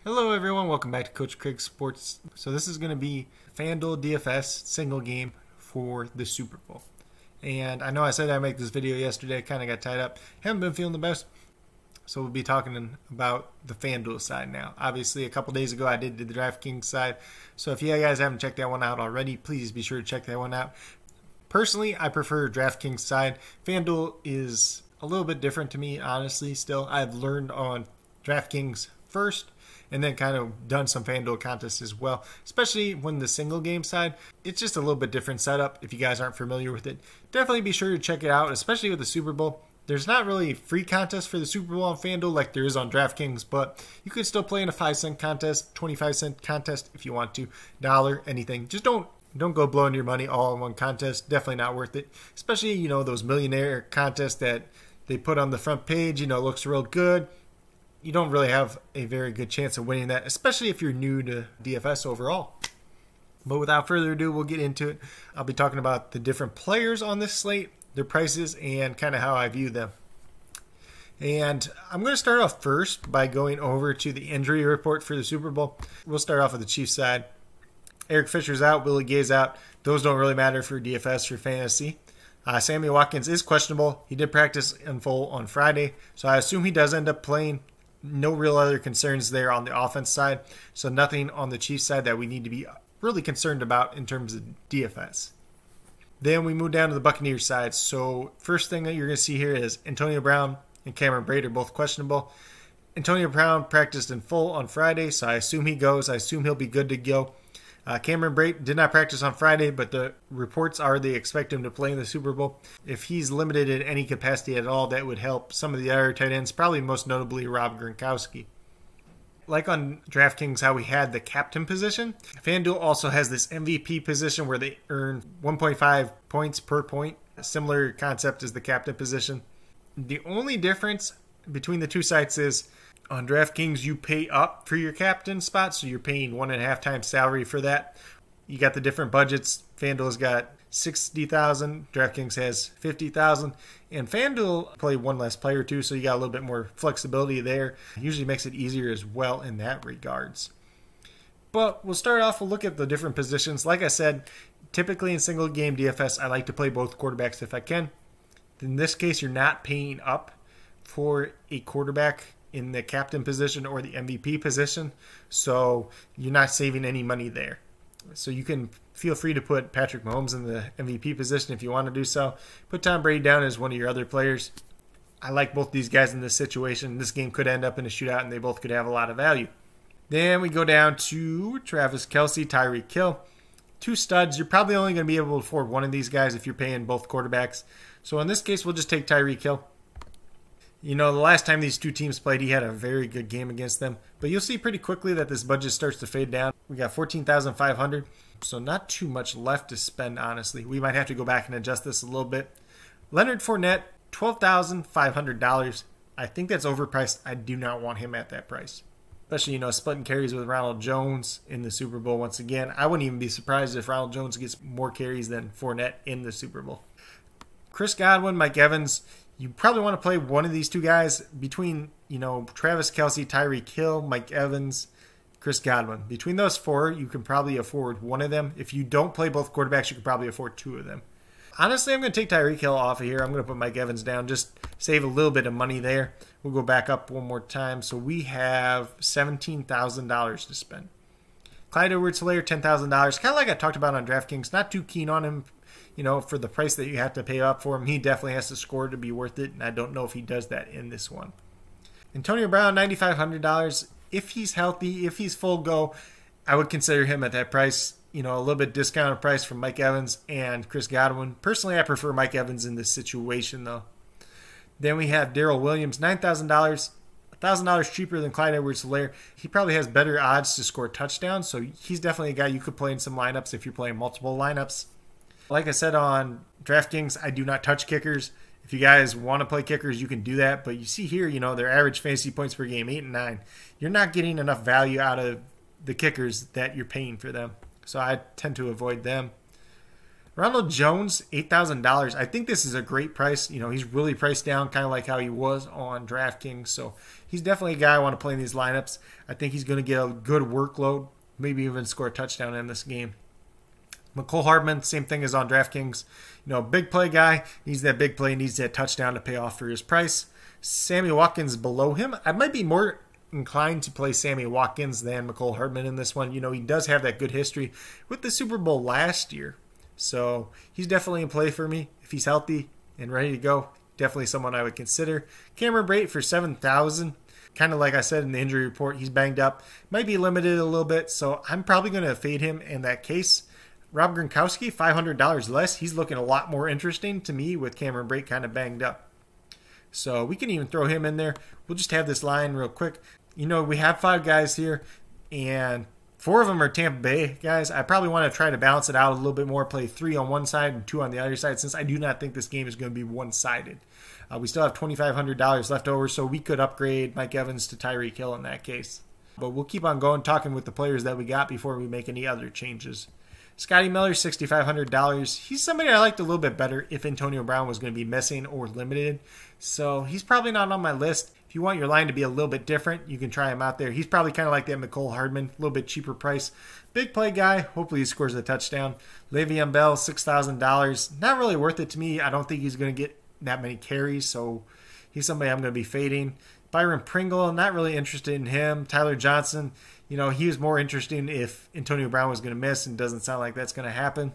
Hello everyone, welcome back to Coach Craig Sports. So this is going to be FanDuel DFS single game for the Super Bowl. And I know I said I'd make this video yesterday, I kind of got tied up. Haven't been feeling the best. So we'll be talking about the FanDuel side now. Obviously a couple days ago I did the DraftKings side. So if you guys haven't checked that one out already, please be sure to check that one out. Personally, I prefer DraftKings side. FanDuel is a little bit different to me, honestly, still. I've learned on DraftKings first, and then kind of done some FanDuel contests as well, especially when the single game side, it's just a little bit different setup. If you guys aren't familiar with it, definitely be sure to check it out, especially with the Super Bowl. There's not really free contests for the Super Bowl on FanDuel like there is on DraftKings, but you can still play in a 5-cent contest, 25-cent contest if you want to, dollar, anything. Just don't go blowing your money all in one contest. Definitely not worth it, especially, you know, those millionaire contests that they put on the front page, you know, looks real good. You don't really have a very good chance of winning that, especially if you're new to DFS overall. But without further ado, we'll get into it. I'll be talking about the different players on this slate, their prices, and kind of how I view them. And I'm going to start off first by going over to the injury report for the Super Bowl. We'll start off with the Chiefs side. Eric Fisher's out, Willie Gay's out. Those don't really matter for DFS or fantasy. Sammy Watkins is questionable. He did practice in full on Friday, so I assume he does end up playing. No real other concerns there on the offense side, so nothing on the Chiefs side that we need to be really concerned about in terms of DFS. Then we move down to the Buccaneers side. So first thing that you're going to see here is Antonio Brown and Cameron Braid are both questionable. Antonio Brown practiced in full on Friday, so I assume he goes. I assume he'll be good to go. Cameron Braid did not practice on Friday, but the reports are they expect him to play in the Super Bowl. If he's limited in any capacity at all, that would help some of the other tight ends, probably most notably Rob Gronkowski. Like on DraftKings, how we had the captain position, FanDuel also has this MVP position where they earn 1.5 points per point. A similar concept as the captain position. The only difference between the two sites is on DraftKings, you pay up for your captain spot, so you're paying 1.5 times salary for that. You got the different budgets. FanDuel's got $60,000, DraftKings has $50,000, and FanDuel play one less player too, so you got a little bit more flexibility there. Usually makes it easier as well in that regards. But we'll start off, we'll look at the different positions. Like I said, typically in single game DFS, I like to play both quarterbacks if I can. In this case, you're not paying up for a quarterback in the captain position or the MVP position, so you're not saving any money there. So you can feel free to put Patrick Mahomes in the MVP position if you want to do so. Put Tom Brady down as one of your other players. I like both these guys in this situation. This game could end up in a shootout and they both could have a lot of value. Then we go down to Travis Kelce, Tyreek Hill. Two studs. You're probably only going to be able to afford one of these guys if you're paying both quarterbacks. So in this case, we'll just take Tyreek Hill. You know, the last time these two teams played, he had a very good game against them. But you'll see pretty quickly that this budget starts to fade down. We got $14,500, so not too much left to spend, honestly. We might have to go back and adjust this a little bit. Leonard Fournette, $12,500. I think that's overpriced. I do not want him at that price. Especially, you know, splitting carries with Ronald Jones in the Super Bowl once again. I wouldn't even be surprised if Ronald Jones gets more carries than Fournette in the Super Bowl. Chris Godwin, Mike Evans. You probably want to play one of these two guys between, you know, Travis Kelce, Tyreek Hill, Mike Evans, Chris Godwin. Between those four, you can probably afford one of them. If you don't play both quarterbacks, you can probably afford two of them. Honestly, I'm going to take Tyreek Hill off of here. I'm going to put Mike Evans down. Just save a little bit of money there. We'll go back up one more time. So we have $17,000 to spend. Clyde Edwards-Helaire, $10,000. Kind of like I talked about on DraftKings. Not too keen on him. You know, for the price that you have to pay up for him, he definitely has to score to be worth it, and I don't know if he does that in this one. Antonio Brown, $9,500. If he's healthy, if he's full go, I would consider him at that price. You know, a little bit discounted price from Mike Evans and Chris Godwin. Personally, I prefer Mike Evans in this situation, though. Then we have Daryl Williams, $9,000. $1,000 cheaper than Clyde Edwards-Helaire. He probably has better odds to score touchdowns, so he's definitely a guy you could play in some lineups if you're playing multiple lineups. Like I said on DraftKings, I do not touch kickers. If you guys want to play kickers, you can do that. But you see here, you know, their average fantasy points per game, 8 and 9. You're not getting enough value out of the kickers that you're paying for them. So I tend to avoid them. Ronald Jones, $8,000. I think this is a great price. You know, he's really priced down, kind of like how he was on DraftKings. So he's definitely a guy I want to play in these lineups. I think he's going to get a good workload, maybe even score a touchdown in this game. McCole Hardman, same thing as on DraftKings. You know, big play guy, needs that big play, needs that touchdown to pay off for his price. Sammy Watkins below him. I might be more inclined to play Sammy Watkins than McCole Hardman in this one. You know, he does have that good history with the Super Bowl last year. So he's definitely in play for me. If he's healthy and ready to go, definitely someone I would consider. Cameron Braid for $7,000. Kind of like I said in the injury report, he's banged up. Might be limited a little bit, so I'm probably going to fade him in that case. Rob Gronkowski, $500 less. He's looking a lot more interesting to me with Cameron Braid kind of banged up. So we can even throw him in there. We'll just have this line real quick. You know, we have 5 guys here, and 4 of them are Tampa Bay guys. I probably want to try to balance it out a little bit more, play 3 on one side and 2 on the other side, since I do not think this game is going to be one-sided. We still have $2,500 left over, so we could upgrade Mike Evans to Tyreek Hill in that case. But we'll keep on going, talking with the players that we got before we make any other changes. Scotty Miller, $6,500. He's somebody I liked a little bit better if Antonio Brown was going to be missing or limited. So he's probably not on my list. If you want your line to be a little bit different, you can try him out there. He's probably kind of like that McCole Hardman, a little bit cheaper price. Big play guy. Hopefully he scores a touchdown. Le'Veon Bell, $6,000. Not really worth it to me. I don't think he's going to get that many carries, so he's somebody I'm going to be fading. Byron Pringle, not really interested in him. Tyler Johnson, you know, he was more interesting if Antonio Brown was going to miss, and doesn't sound like that's going to happen.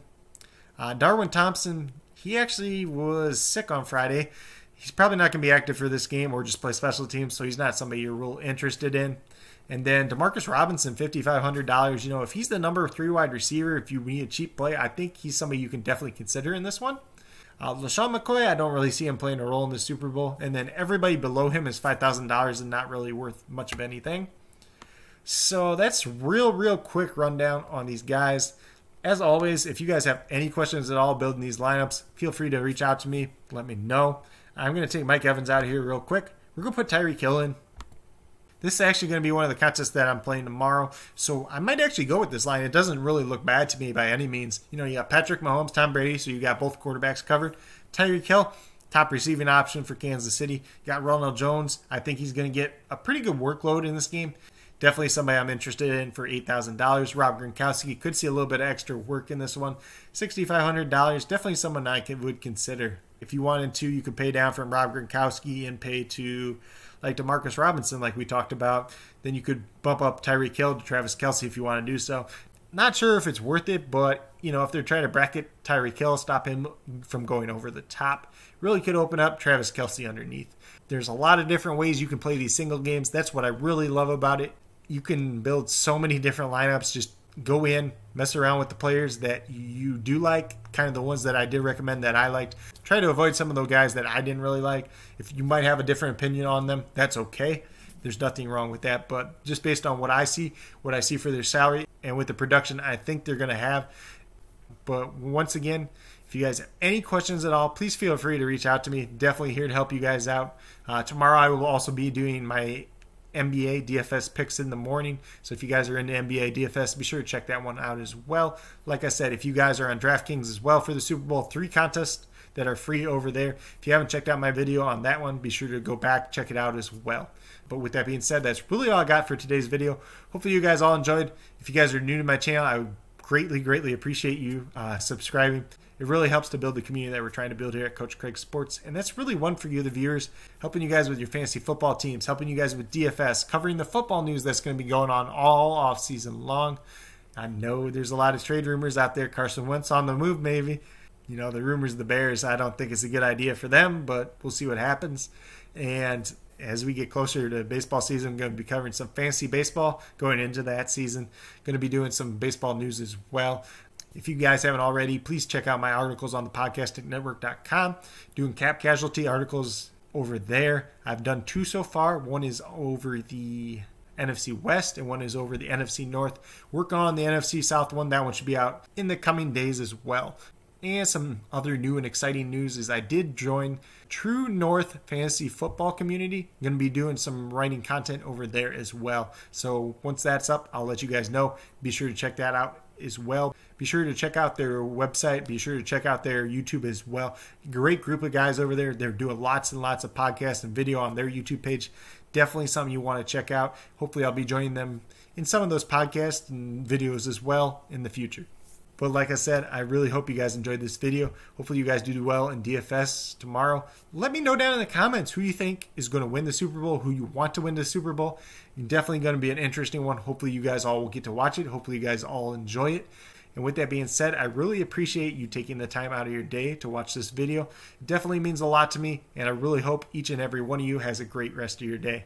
Darwin Thompson, he actually was sick on Friday. He's probably not going to be active for this game or just play special teams, so he's not somebody you're real interested in. And then DeMarcus Robinson, $5,500. You know, if he's the number 3 wide receiver, if you need a cheap play, I think he's somebody you can definitely consider in this one. LaShawn McCoy, I don't really see him playing a role in the Super Bowl. And then everybody below him is $5,000 and not really worth much of anything. So that's real quick rundown on these guys. As always, if you guys have any questions at all building these lineups, feel free to reach out to me. Let me know. I'm going to take Mike Evans out of here real quick. We're going to put Tyreek Hill in. This is actually going to be one of the contests that I'm playing tomorrow, so I might actually go with this line. It doesn't really look bad to me by any means. You know, you got Patrick Mahomes, Tom Brady, so you got both quarterbacks covered. Tyreek Hill, top receiving option for Kansas City. You got Ronald Jones. I think he's going to get a pretty good workload in this game. Definitely somebody I'm interested in for $8,000. Rob Gronkowski could see a little bit of extra work in this one. $6,500. Definitely someone I would consider. If you wanted to, you could pay down from Rob Gronkowski and pay to like DeMarcus Robinson, like we talked about. Then you could bump up Tyreek Hill to Travis Kelce if you want to do so. Not sure if it's worth it, but you know, if they're trying to bracket Tyreek Hill, stop him from going over the top, really could open up Travis Kelce underneath. There's a lot of different ways you can play these single games. That's what I really love about it. You can build so many different lineups. Just go in, mess around with the players that you do like, kind of the ones that I did recommend that I liked. Try to avoid some of those guys that I didn't really like. If you might have a different opinion on them, that's okay. There's nothing wrong with that. But just based on what I see for their salary and with the production I think they're going to have. But once again, if you guys have any questions at all, please feel free to reach out to me. Definitely here to help you guys out. Tomorrow I will also be doing my NBA DFS picks in the morning. So if you guys are into NBA DFS, be sure to check that one out as well. Like I said, if you guys are on DraftKings as well for the Super Bowl, 3 contests that are free over there. If you haven't checked out my video on that one, be sure to go back, check it out as well. But with that being said, that's really all I got for today's video. Hopefully you guys all enjoyed. If you guys are new to my channel, I would greatly appreciate you subscribing. It really helps to build the community that we're trying to build here at Coach Craig Sports. And that's really one for you, the viewers, helping you guys with your fantasy football teams, helping you guys with DFS, covering the football news that's going to be going on all off season long. I know there's a lot of trade rumors out there. Carson Wentz on the move, maybe. You know, the rumors of the Bears, I don't think it's a good idea for them, but we'll see what happens. And as we get closer to baseball season, I'm going to be covering some fantasy baseball going into that season. Going to be doing some baseball news as well. If you guys haven't already, please check out my articles on the podcastingnetwork.com. Doing cap casualty articles over there. I've done 2 so far. One is over the NFC West and one is over the NFC North. Working on the NFC South one. That one should be out in the coming days as well. And some other new and exciting news is I did join True North Fantasy Football Community. I'm going to be doing some writing content over there as well. So once that's up, I'll let you guys know. Be sure to check that out as well. Be sure to check out their website. Be sure to check out their YouTube as well. Great group of guys over there. They're doing lots and lots of podcasts and video on their YouTube page. Definitely something you want to check out. Hopefully I'll be joining them in some of those podcasts and videos as well in the future. But like I said, I really hope you guys enjoyed this video. Hopefully you guys do well in DFS tomorrow. Let me know down in the comments who you think is going to win the Super Bowl, who you want to win the Super Bowl. Definitely going to be an interesting one. Hopefully you guys all will get to watch it. Hopefully you guys all enjoy it. And with that being said, I really appreciate you taking the time out of your day to watch this video. It definitely means a lot to me, and I really hope each and every one of you has a great rest of your day.